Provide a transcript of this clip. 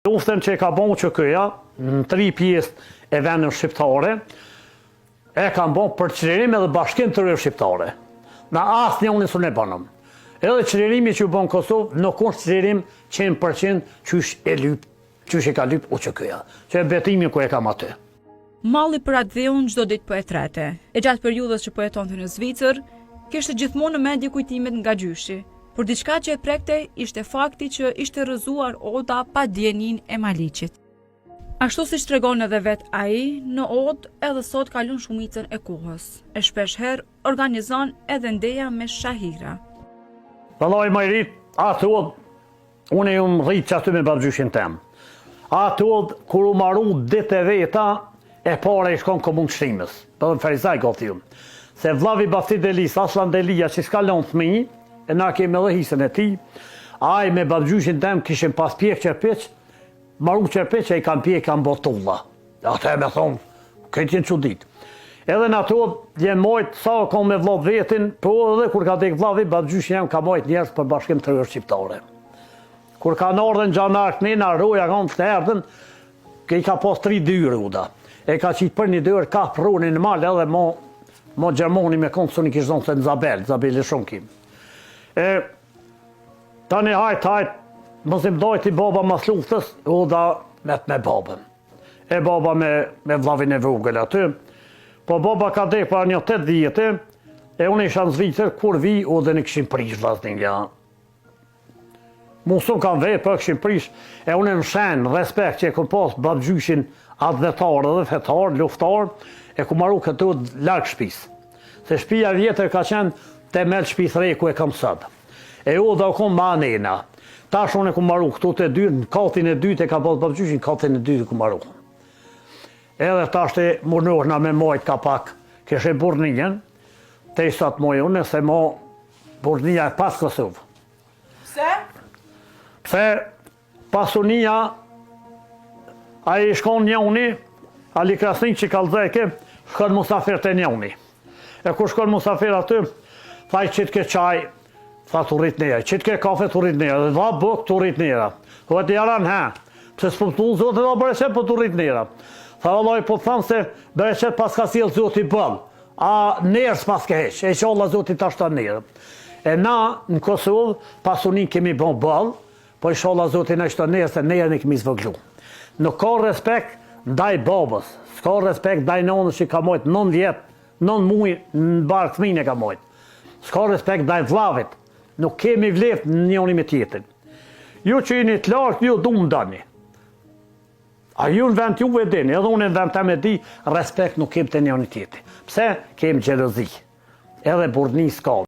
Luftën që ka bon që këja, në 3 pjesë e vendën shqiptare, e ka bon për qëllirim edhe bashkim të rrë shqiptare. Në asë një unë së ne banëm. Edhe qëllirimi që bon Kosovë nuk është qëllirim 100% qysh e ka lyp u që këja. Që e betimi ku e kam aty. Malli për atë dheun çdo ditë po e trete. E gjatë periudhës që po jetonte në Zvicër, kishte gjithmonë në mendje kujtimet nga gjyshi. Por diçka që e prekte ishte fakti që ishte rrëzuar Oda pa dijenin e Maliqit. Ashtu siç tregon edhe vet ai, në Odë edhe sot kalon shumicën e kohës. E shpeshherë organizon edhe ndeja me shahira. Vallai më i rit, atë Odë, unë ju më rrit që aty me babgjyshin tem. Atë Odë, kur u maru ditë e veta, e para i shkon komunë Shrimës, për dhe Ferizaj gati ju. Se vllavi Bafti Delis, Aslan Delia, që s'kalon fëmijë, e na kemi edhe hisën e ti, aj me babgjyshin tem kishin pas pjek qërpiq, maru qërpiq e i kam pjek kam botulla. Ate e me thonë, këtë jenë qudit. Edhe në ato, jenë mojtë, sa o kom me vlov vetin, po edhe kur ka dek vlavi, babgjyshin jem ka mojtë njerës për bashkim të rrë shqiptare. Kur ka në ardhen gjanark një, në roja kanë të erdhen, ke i ka pos 3 dyrë uda. E ka qitë për një dyrë, ka pruni në malë edhe mo Gjermoni me konë së një kishë zonë se në Zabel e shunkim. Tani hajt, mësim dojti baba mas luftës, Oda me babën. E baba me vlavin e vogël aty. Po baba ka dek për një 8 vjetë, e unë isha në Zvicër, kur vi, Odën i këshim prish vlasnin nga. Musum kam vej, për këshim prish, e unë në shenë, respekt që e kom pas babgjyshin advetar edhe fetar, luftar, e ku maru këtu larkë shpis. Se shpia vjetër ka qenë temel shpis reku e kam sëbë. E Oda u kom ma nena. Tash unë e ku maru këtu të dy, në katin e dytë e ka pas babgjyshin, katin e dytë e ku maru. Edhe tash të murnohna me mojt ka pak, kështë e burninjen, te i sot mojë unë, se mo burninja e pas Kosovë. Pse? Pse pasunia, a i shkon njoni, Ali Krasnin që kalzeke, shkon musafir të njoni. E kur shkon musafir aty, thaj qitë ke qaj, tha të rrit njerë, qitë ke kafe të rrit njerë, dhe dha bëk të rrit njerë. Dhe të jaran ha, pëse s'po të zotë dhe bereqet për të rrit njerë. Tha vallaj po të thamë se bereqet pas ka silë zotë i bëllë, a njerë s'pas ke heq, e që Allah zotë i tashta njerë. E na në Kosovë, pasunin kemi bon bëllë, po i sholla zotë i nështë njerë, se njerë në kemi zvëglu. Nuk ka respekt ndaj babës, s'ka respekt ndaj nonës që ka mojtë 9 vjetë, 9 muaj në barë fëmijën e ka mojtë. S'ka respekt ndaj vllavit, nuk kemi vlefë në njëri me tjetrin. Ju që jeni të lartë, ju du më dani. A ju në vend juve dini, edhe unë në vend të me di, respekt nuk kem të njëri tjetrin. Pse? Kem gjelozi. Edhe burni s'ka.